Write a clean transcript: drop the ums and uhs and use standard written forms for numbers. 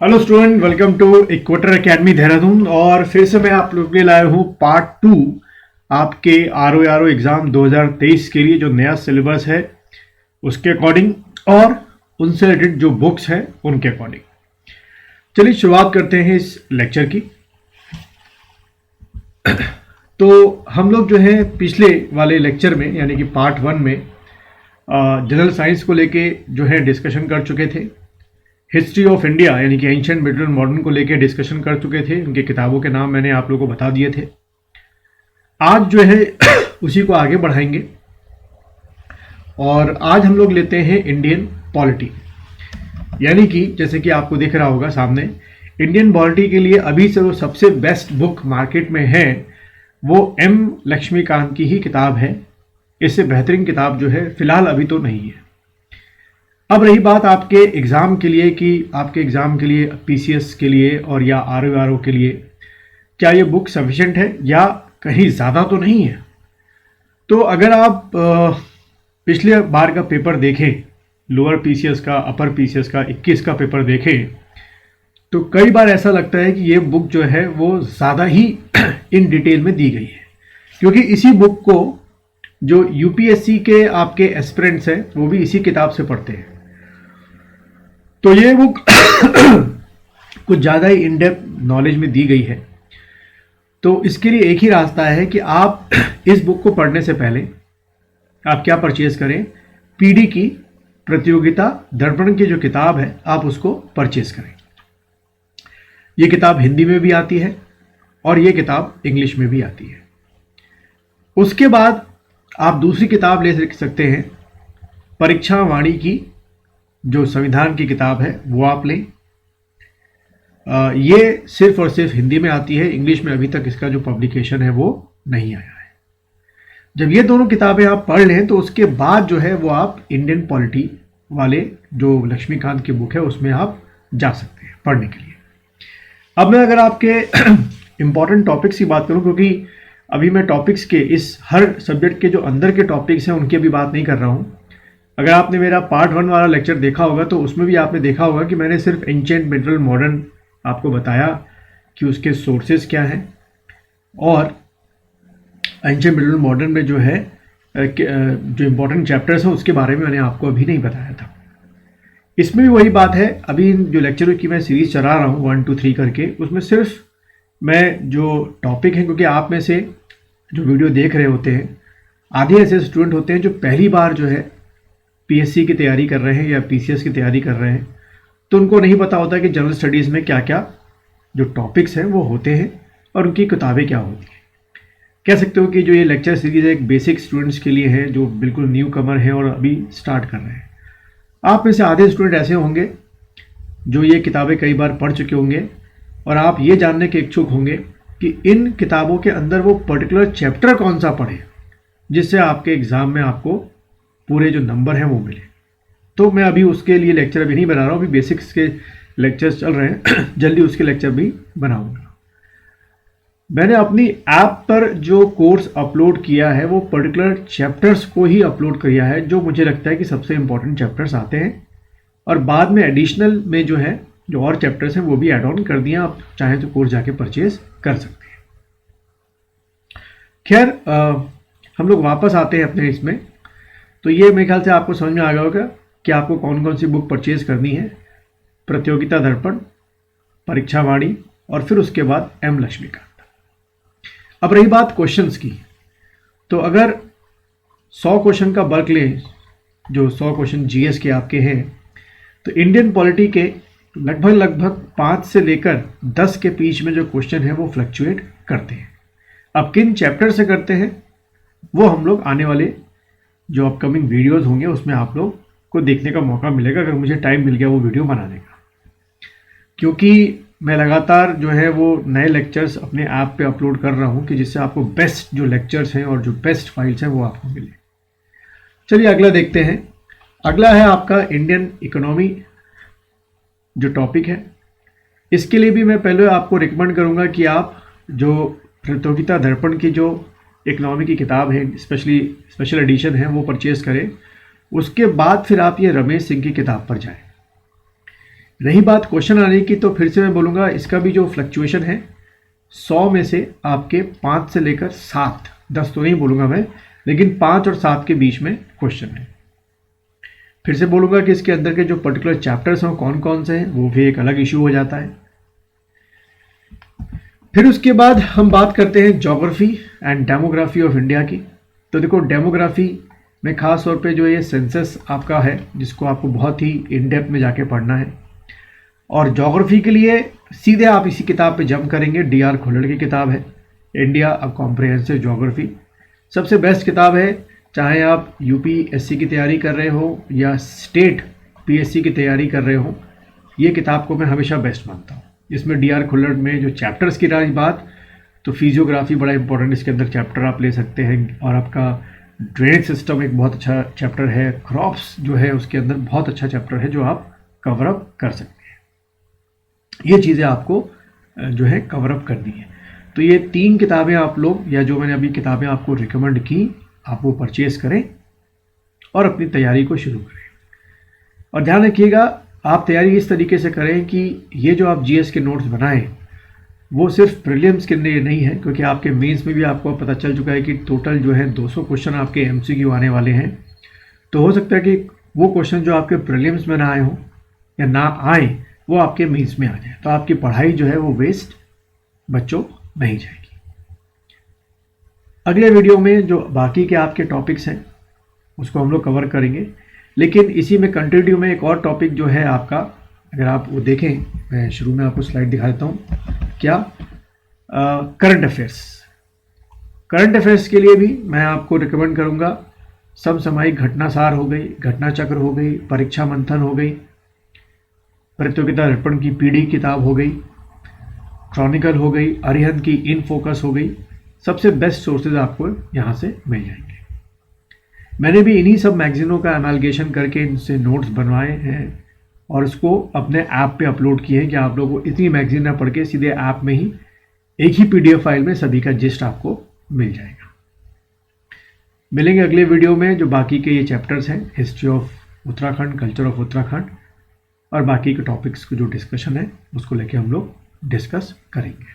Hello student, welcome to Equator Academy Dehradun. और फिर से मैं आप लोगों के लिए लाया हूँ पार्ट 2 आपके आर ओ एग्ज़ाम 2023 के लिए जो नया सिलेबस है उसके अकॉर्डिंग और उनसे रिलेटेड जो बुक्स हैं उनके अकॉर्डिंग। चलिए शुरुआत करते हैं इस लेक्चर की। तो हम लोग जो है पिछले वाले लेक्चर में यानी कि पार्ट 1 में जनरल साइंस को लेके जो है डिस्कशन कर चुके थे। हिस्ट्री ऑफ इंडिया यानी कि एंशिएंट, मिडल एंड मॉडर्न को लेकर डिस्कशन कर चुके थे। उनकी किताबों के नाम मैंने आप लोगों को बता दिए थे। आज जो है उसी को आगे बढ़ाएंगे और आज हम लोग लेते हैं इंडियन पॉलिटी। यानी कि जैसे कि आपको दिख रहा होगा सामने, इंडियन पॉलिटी के लिए अभी से वो सबसे बेस्ट बुक मार्केट में है वो एम लक्ष्मीकांत की ही किताब है। इससे बेहतरीन किताब जो है फिलहाल अभी तो नहीं है। अब रही बात आपके एग्ज़ाम के लिए कि आपके एग्ज़ाम के लिए पीसीएस के लिए और या आरओ के लिए क्या ये बुक सफिशेंट है या कहीं ज़्यादा तो नहीं है। तो अगर आप पिछले बार का पेपर देखें, लोअर पीसीएस का, अपर पीसीएस का 21 का पेपर देखें, तो कई बार ऐसा लगता है कि ये बुक जो है वो ज़्यादा ही इन डिटेल में दी गई है, क्योंकि इसी बुक को जो यूपीएससी के आपके एस्पिरेंट्स हैं वो भी इसी किताब से पढ़ते हैं। तो ये बुक कुछ ज़्यादा ही इन डेप्थ नॉलेज में दी गई है। तो इसके लिए एक ही रास्ता है कि आप इस बुक को पढ़ने से पहले आप क्या परचेज करें, पीडी की प्रतियोगिता दर्पण की जो किताब है आप उसको परचेज करें। ये किताब हिंदी में भी आती है और ये किताब इंग्लिश में भी आती है। उसके बाद आप दूसरी किताब ले सकते हैं, परीक्षा वाणी की जो संविधान की किताब है वो आप लें। ये सिर्फ और सिर्फ हिंदी में आती है, इंग्लिश में अभी तक इसका जो पब्लिकेशन है वो नहीं आया है। जब ये दोनों किताबें आप पढ़ लें तो उसके बाद जो है वो आप इंडियन पॉलिटी वाले जो लक्ष्मीकांत की बुक है उसमें आप जा सकते हैं पढ़ने के लिए। अब मैं अगर आपके इम्पॉर्टेंट टॉपिक्स की बात करूं, क्योंकि अभी मैं टॉपिक्स के इस हर सब्जेक्ट के जो अंदर के टॉपिक्स हैं उनकी भी बात नहीं कर रहा हूं। अगर आपने मेरा पार्ट 1 वाला लेक्चर देखा होगा तो उसमें भी आपने देखा होगा कि मैंने सिर्फ एंशिएंट, मिडल, मॉडर्न आपको बताया कि उसके सोर्सेज क्या हैं, और एंशिएंट, मिडल, मॉडर्न में जो है जो इम्पोर्टेंट चैप्टर्स हैं उसके बारे में मैंने आपको अभी नहीं बताया था। इसमें भी वही बात है। अभी जो लेक्चर की मैं सीरीज चला रहा हूँ 1 2 3 करके, उसमें सिर्फ मैं जो टॉपिक है, क्योंकि आप में से जो वीडियो देख रहे होते हैं आधे ऐसे स्टूडेंट होते हैं जो पहली बार जो है पीएससी की तैयारी कर रहे हैं या पीसीएस की तैयारी कर रहे हैं, तो उनको नहीं पता होता कि जनरल स्टडीज़ में क्या क्या जो टॉपिक्स हैं वो होते हैं और उनकी किताबें क्या होती हैं। कह सकते हो कि जो ये लेक्चर सीरीज़ है एक बेसिक स्टूडेंट्स के लिए है जो बिल्कुल न्यू कमर है और अभी स्टार्ट कर रहे हैं। आप में से आधे स्टूडेंट ऐसे होंगे जो ये किताबें कई बार पढ़ चुके होंगे और आप ये जानने के इच्छुक होंगे कि इन किताबों के अंदर वो पर्टिकुलर चैप्टर कौन सा पढ़े जिससे आपके एग्ज़ाम में आपको पूरे जो नंबर हैं वो मिले। तो मैं अभी उसके लिए लेक्चर अभी नहीं बना रहा हूँ, अभी बेसिक्स के लेक्चर्स चल रहे हैं, जल्दी उसके लेक्चर भी बनाऊंगा। मैंने अपनी ऐप पर जो कोर्स अपलोड किया है वो पर्टिकुलर चैप्टर्स को ही अपलोड किया है जो मुझे लगता है कि सबसे इंपॉर्टेंट चैप्टर्स आते हैं, और बाद में एडिशनल में जो है जो और चैप्टर्स हैं वो भी ऐड ऑन कर दिया। आप चाहें तो कोर्स जाके परचेज कर सकते हैं। खैर हम लोग वापस आते हैं अपने इसमें। तो ये मेरे ख्याल से आपको समझ में आ गया होगा कि आपको कौन कौन सी बुक परचेज करनी है, प्रतियोगिता दर्पण, परीक्षा वाणी और फिर उसके बाद एम लक्ष्मीकांत। अब रही बात क्वेश्चंस की, तो अगर 100 क्वेश्चन का बल्क लें, जो 100 क्वेश्चन जीएस के आपके हैं, तो इंडियन पॉलिटी के लगभग 5 से लेकर 10 के बीच में जो क्वेश्चन है वो फ्लक्चुएट करते हैं। अब किन चैप्टर से करते हैं वो हम लोग आने वाले जो अपकमिंग वीडियोस होंगे उसमें आप लोग को देखने का मौका मिलेगा, अगर मुझे टाइम मिल गया वो वीडियो बनाने का, क्योंकि मैं लगातार जो है वो नए लेक्चर्स अपने ऐप पे अपलोड कर रहा हूँ कि जिससे आपको बेस्ट जो लेक्चर्स हैं और जो बेस्ट फाइल्स हैं वो आपको मिले। चलिए अगला देखते हैं। अगला है आपका इंडियन इकोनॉमी जो टॉपिक है। इसके लिए भी मैं पहले आपको रिकमेंड करूँगा कि आप जो प्रतियोगिता दर्पण की जो इकोनॉमी की किताब है, स्पेशल एडिशन है, वो परचेज़ करें। उसके बाद फिर आप ये रमेश सिंह की किताब पर जाएं। रही बात क्वेश्चन आने की, तो फिर से मैं बोलूँगा इसका भी जो फ्लक्चुएशन है 100 में से आपके 5 से लेकर 7, 10 तो नहीं बोलूँगा मैं, लेकिन 5 और 7 के बीच में क्वेश्चन है। फिर से बोलूँगा कि इसके अंदर के जो पर्टिकुलर चैप्टर्स हैं कौन कौन से हैं, वो भी एक अलग इशू हो जाता है। फिर उसके बाद हम बात करते हैं geography and demography of India की। तो देखो, डेमोग्राफी में खास तौर पे जो ये सेंसस आपका है, जिसको आपको बहुत ही इन डेप्थ में जाके पढ़ना है। और ज्योग्राफी के लिए सीधे आप इसी किताब पे जंप करेंगे, डी.आर. खुल्लड़ की किताब है इंडिया अ कॉम्प्रिहेंसिव ज्योग्राफी। सबसे बेस्ट किताब है, चाहे आप यूपीएससी की तैयारी कर रहे हो या स्टेट पीएससी की तैयारी कर रहे हो, ये किताब को मैं हमेशा बेस्ट मानता हूँ। इसमें डी.आर. खुल्लड़ में जो चैप्टर्स की रही बात, तो फिजियोग्राफी बड़ा इंपॉर्टेंट इसके अंदर चैप्टर आप ले सकते हैं, और आपका ड्रेनेज सिस्टम एक बहुत अच्छा चैप्टर है, क्रॉप्स जो है उसके अंदर बहुत अच्छा चैप्टर है जो आप कवर अप कर सकते हैं। ये चीज़ें आपको जो है कवर अप करनी है। तो ये 3 किताबें आप लोग, या जो मैंने अभी किताबें आपको रिकमेंड की, आप वो परचेज करें और अपनी तैयारी को शुरू करें। और ध्यान रखिएगा, आप तैयारी इस तरीके से करें कि ये जो आप जीएस के नोट्स बनाएं वो सिर्फ प्रीलिम्स के लिए नहीं है, क्योंकि आपके मेंस में भी आपको पता चल चुका है कि टोटल जो है 200 क्वेश्चन आपके एमसीक्यू आने वाले हैं। तो हो सकता है कि वो क्वेश्चन जो आपके प्रीलिम्स में ना आए हों या ना आए, वो आपके मेंस में आ जाए, तो आपकी पढ़ाई जो है वो वेस्ट बच्चों नहीं जाएगी। अगले वीडियो में जो बाकी के आपके टॉपिक्स हैं उसको हम लोग कवर करेंगे, लेकिन इसी में कंटिन्यू में एक और टॉपिक जो है आपका, अगर आप वो देखें, मैं शुरू में आपको स्लाइड दिखा देता हूँ, क्या करंट अफेयर्स। करंट अफेयर्स के लिए भी मैं आपको रिकमेंड करूँगा, समसामयिक घटनासार हो गई, घटना चक्र हो गई, परीक्षा मंथन हो गई, प्रतियोगिता दर्पण की पीढ़ी किताब हो गई, क्रॉनिकल हो गई, अरिहंत की इन फोकस हो गई। सबसे बेस्ट सोर्सेज आपको यहाँ से मिल जाएंगे। मैंने भी इन्हीं सब मैगजीनों का एमालगेशन करके इनसे नोट्स बनवाए हैं और उसको अपने ऐप पे अपलोड किए हैं कि आप लोगों को इतनी मैगजीन ना पढ़ के सीधे ऐप में ही एक ही पीडीएफ फाइल में सभी का जिस्ट आपको मिल जाएगा। मिलेंगे अगले वीडियो में, जो बाकी के ये चैप्टर्स हैं, history of Uttarakhand, culture of Uttarakhand, और बाकी के टॉपिक्स को जो डिस्कशन है उसको लेके हम लोग डिस्कस करेंगे।